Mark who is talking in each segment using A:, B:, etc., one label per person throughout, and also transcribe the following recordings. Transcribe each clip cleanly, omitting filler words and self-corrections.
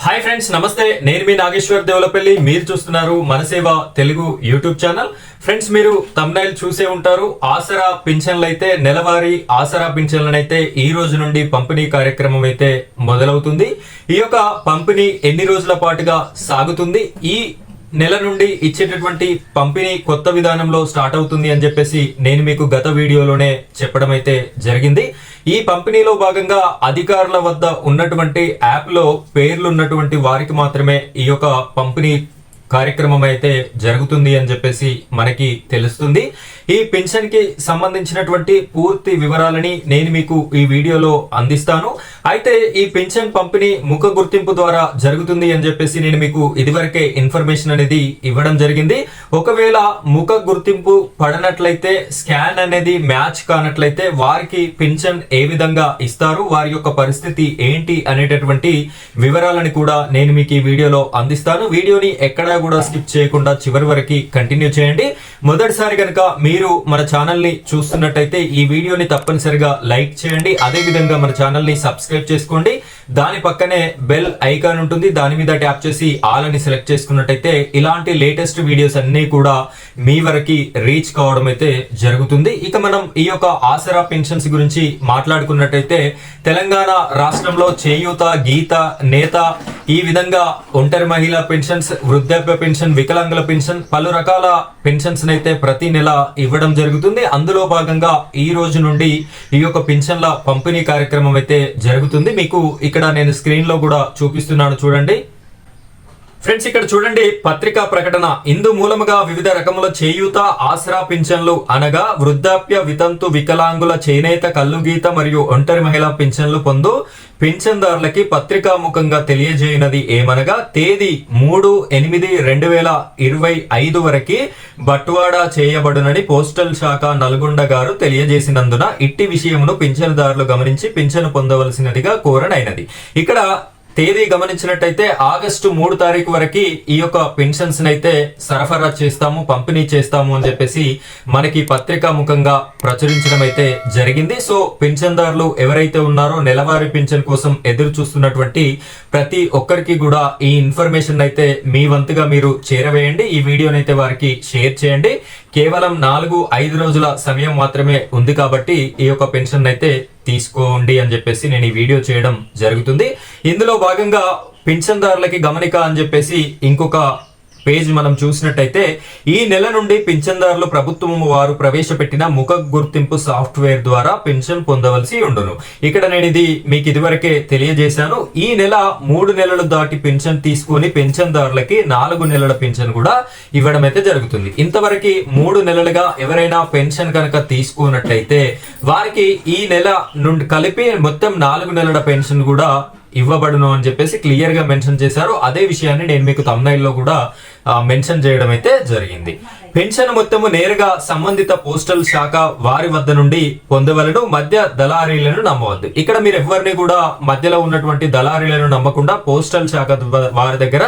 A: Hi friends, నమస్తే. నేను మీ నాగేశ్వర్ దేవలపల్లి. మీరు చూస్తున్నారు మనసేవ తెలుగు యూట్యూబ్ ఛానల్. ఫ్రెండ్స్, మీరు థంబ్నైల్ చూసే ఉంటారు. ఆసరా పింఛన్లు అయితే నెలవారీ ఆసరా పింఛన్లను అయితే ఈ రోజు నుండి పంపిణీ కార్యక్రమం అయితే మొదలవుతుంది. ఈ యొక్క పంపిణీ ఎన్ని రోజుల పాటుగా సాగుతుంది, ఈ నెల నుండి ఇచ్చేటటువంటి పంపిణీ కొత్త విధానంలో స్టార్ట్ అవుతుంది అని చెప్పేసి నేను మీకు గత వీడియోలోనే చెప్పడం అయితే జరిగింది. ఈ పంపిణీలో భాగంగా అధికారుల వద్ద ఉన్నటువంటి యాప్ లో పేర్లు ఉన్నటువంటి వారికి మాత్రమే ఈ యొక్క పంపిణీ కార్యక్రమం అయితే జరుగుతుంది అని చెప్పేసి మనకి తెలుస్తుంది. ఈ పెన్షన్ కి సంబంధించినటువంటి పూర్తి వివరాలని నేను మీకు ఈ వీడియోలో అందిస్తాను. అయితే ఈ పెన్షన్ పంపిణీ ముఖ గుర్తింపు ద్వారా జరుగుతుంది అని చెప్పేసి నేను మీకు ఇదివరకే ఇన్ఫర్మేషన్ అనేది ఇవ్వడం జరిగింది. ఒకవేళ ముఖ గుర్తింపు పడనట్లయితే, స్కాన్ అనేది మ్యాచ్ కానట్లయితే వారికి పెన్షన్ ఏ విధంగా ఇస్తారు, వారి యొక్క పరిస్థితి ఏంటి అనేటటువంటి వివరాలను కూడా నేను మీకు ఈ వీడియోలో అందిస్తాను. వీడియోని ఎక్కడా కూడా స్కిప్ చేయకుండా చివరి వరకు కంటిన్యూ చేయండి. మొదటిసారి కనుక మీరు మన ఛానల్ ని చూస్తున్నట్టయితే ఈ వీడియోని తప్పనిసరిగా లైక్ చేయండి. అదే విధంగా మన ఛానల్ ని సబ్స్క్రైబ్ చేసుకోండి. దాని పక్కనే బెల్ ఐకాన్ ఉంటుంది, దాని మీద ట్యాప్ చేసి ఆల్ అని సెలెక్ట్ చేసుకున్నట్టయితే ఇలాంటి లేటెస్ట్ వీడియోస్ అన్ని కూడా మీ వరకు రీచ్ కావడం అయితే జరుగుతుంది. ఇక మనం ఈ యొక్క ఆసరా పెన్షన్స్ గురించి మాట్లాడుకున్నట్టయితే తెలంగాణ రాష్ట్రంలో చేయూత, గీత, నేత, ఈ విధంగా ఒంటరి మహిళా పెన్షన్స్, వృద్ధాప్య పెన్షన్, వికలాంగుల పెన్షన్, పలు రకాల పెన్షన్స్ అయితే ప్రతి నెల ఇవ్వడం జరుగుతుంది. అందులో భాగంగా ఈ రోజు నుండి ఈ యొక్క పెన్షన్ల పంపిణీ కార్యక్రమం అయితే జరుగుతుంది. మీకు ఇక్కడ నేను స్క్రీన్ లో కూడా చూపిస్తున్నాను, చూడండి ఫ్రెండ్స్. ఇక్కడ చూడండి, పత్రికా ప్రకటన. ఇందు మూలముగా వివిధ రకముల చేయూత, ఆసరా పింఛన్లు అనగా వృద్ధాప్య, వితంతు, వికలాంగుల, చేనేత, కల్లుగీత మరియు ఒంటరి మహిళా పింఛన్లు పొందు పింఛన్దారులకి పత్రికాముఖంగా తెలియజేయనది ఏమనగా తేదీ 3/8/2025 వరకు బట్వాడా చేయబడునని పోస్టల్ శాఖ నల్గొండ గారు తెలియజేసినందున ఇట్టి విషయమును పింఛన్దారులు గమనించి పింఛను పొందవలసినదిగా కోరనైనది. ఇక్కడ తేదీ గమనించినట్టయితే ఆగస్టు 3 తారీఖు వరకు ఈ యొక్క పెన్షన్స్ అయితే సరఫరా చేస్తాము, పంపిణీ చేస్తాము అని చెప్పేసి మనకి పత్రికా ముఖంగా ప్రచురించడం అయితే జరిగింది. సో పెన్షన్దారులు ఎవరైతే ఉన్నారో నెలవారీ పెన్షన్ కోసం ఎదురు చూస్తున్నటువంటి ప్రతి ఒక్కరికి కూడా ఈ ఇన్ఫర్మేషన్ అయితే మీ వంతుగా మీరు చేరవేయండి. ఈ వీడియోని అయితే వారికి షేర్ చేయండి. కేవలం 4-5 రోజుల సమయం మాత్రమే ఉంది కాబట్టి ఈ యొక్క పెన్షన్ అయితే తీసుకోండి అని చెప్పేసి నేను ఈ వీడియో చేయడం జరుగుతుంది. ఇందులో భాగంగా పింఛన్దారులకి గమనిక అని చెప్పేసి ఇంకొక పేజ్ మనం చూసినట్టయితే ఈ నెల నుండి పింఛన్దారులు ప్రభుత్వం వారు ప్రవేశపెట్టిన ముఖ గుర్తింపు సాఫ్ట్వేర్ ద్వారా పెన్షన్ పొందవలసి ఉండును. ఇక్కడ నేను ఇది మీకు ఇదివరకే తెలియజేశాను. ఈ నెల 3 నెలలు దాటి పెన్షన్ తీసుకొని పెన్షన్దారులకి 4 నెలల పెన్షన్ కూడా ఇవ్వడం అయితే జరుగుతుంది. ఇంతవరకు 3 నెలలుగా ఎవరైనా పెన్షన్ కనుక తీసుకున్నట్టయితే వారికి ఈ నెల నుండి కలిపి మొత్తం 4 నెలల పెన్షన్ కూడా ఇవ్వబడును అని చెప్పేసి క్లియర్ గా మెన్షన్ చేశారు. అదే విషయాన్ని నేను మీకు థంబ్నైల్ లో కూడా మెన్షన్ చేయడం అయితే జరిగింది. పెన్షన్ మొత్తము నేరుగా సంబంధిత పోస్టల్ శాఖ వారి వద్ద నుండి పొందవలను, మధ్య దళారీలను నమ్మవద్దు. ఇక్కడ మీరు ఎవరిని కూడా మధ్యలో ఉన్నటువంటి దళారీలను నమ్మకుండా పోస్టల్ శాఖ వారి దగ్గర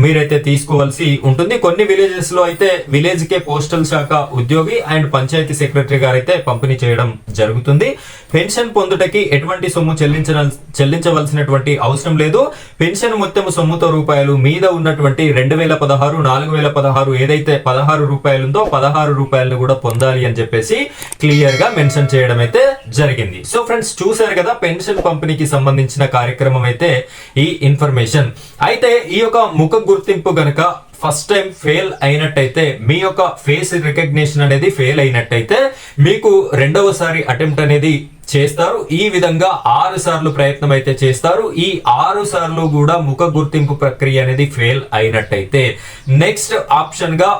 A: మీరైతే తీసుకోవాల్సి ఉంటుంది. కొన్ని విలేజెస్ లో అయితే విలేజ్ కే పోస్టల్ శాఖ ఉద్యోగి అండ్ పంచాయతీ సెక్రటరీ గారు అయితే పంపిణీ చేయడం జరుగుతుంది. పెన్షన్ పొందుటకి ఎటువంటి సొమ్ము చెల్లించవలసినటువంటి అవసరం లేదు. పెన్షన్ మొత్తము సొమ్ముతో రూపాయలు మీద ఉన్నటువంటి 2016, 4016 ఏదైతే 16 రూపాయలు ఉందో 16 రూపాయలను కూడా పొందాలి అని చెప్పేసి క్లియర్ గా మెన్షన్ చేయడం అయితే జరిగింది. సో ఫ్రెండ్స్, చూసారు కదా పెన్షన్ పంపిణీకి సంబంధించిన కార్యక్రమం అయితే ఈ ఇన్ఫర్మేషన్. అయితే ఈ యొక్క ముఖ గుర్తింపు గనక ఫస్ట్ టైం ఫెయిల్ అయినట్టయితే, మీ యొక్క ఫేస్ రికగ్నిషన్ అనేది ఫెయిల్ అయినట్టయితే మీకు రెండవసారి అటెంప్ట్ అనేది చేస్తారు. ఈ విధంగా 6 సార్లు ప్రయత్నం అయితే చేస్తారు. ఈ 6 సార్లు కూడా ముఖ గుర్తింపు ప్రక్రియ అనేది ఫెయిల్ అయినట్టయితే నెక్స్ట్ ఆప్షన్ గా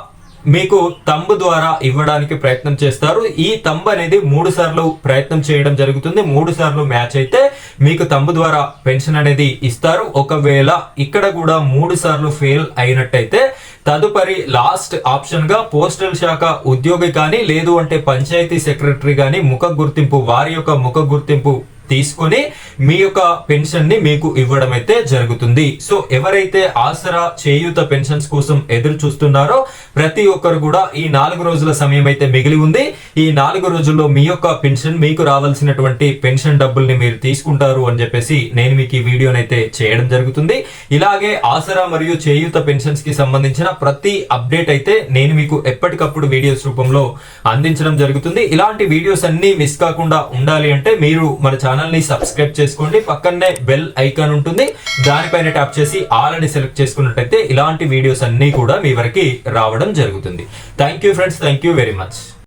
A: మీకు తంబు ద్వారా ఇవ్వడానికి ప్రయత్నం చేస్తారు. ఈ తంబు అనేది 3 సార్లు ప్రయత్నం చేయడం జరుగుతుంది. 3 సార్లు మ్యాచ్ అయితే మీకు తంబు ద్వారా పెన్షన్ అనేది ఇస్తారు. ఒకవేళ ఇక్కడ కూడా 3 సార్లు ఫెయిల్ అయినట్టయితే తదుపరి లాస్ట్ ఆప్షన్ గా పోస్టల్ శాఖ ఉద్యోగి కానీ లేదు అంటే పంచాయతీ సెక్రటరీ కానీ ముఖ గుర్తింపు వారి యొక్క ముఖ గుర్తింపు తీసుకొని మీ యొక్క పెన్షన్ ని మీకు ఇవ్వడం అయితే జరుగుతుంది. సో ఎవరైతే ఆసరా చేయూత పెన్షన్స్ కోసం ఎదురు చూస్తున్నారో ప్రతి ఒక్కరు కూడా ఈ 4 రోజుల సమయం అయితే మిగిలి ఉంది. ఈ 4 రోజుల్లో మీ యొక్క పెన్షన్, మీకు రావాల్సినటువంటి పెన్షన్ డబ్బుల్ని మీరు తీసుకుంటారు అని చెప్పేసి నేను మీకు ఈ వీడియోనైతే చేయడం జరుగుతుంది. ఇలాగే ఆసరా మరియు చేయూత పెన్షన్స్ కి సంబంధించిన ప్రతి అప్డేట్ అయితే నేను మీకు ఎప్పటికప్పుడు వీడియోస్ రూపంలో అందించడం జరుగుతుంది. ఇలాంటి వీడియోస్ అన్ని మిస్ కాకుండా ఉండాలి అంటే మీరు మన ఛానల్ ని సబ్స్క్రైబ్ చేసుకోండి. పక్కనే బెల్ ఐకాన్ ఉంటుంది, దానిపైన ట్యాప్ చేసి ఆల్ అని సెలెక్ట్ చేసుకున్నట్టయితే ఇలాంటి వీడియోస్ అన్ని కూడా మీ వరకు రావడం జరుగుతుంది. Thank you friends, thank you very much.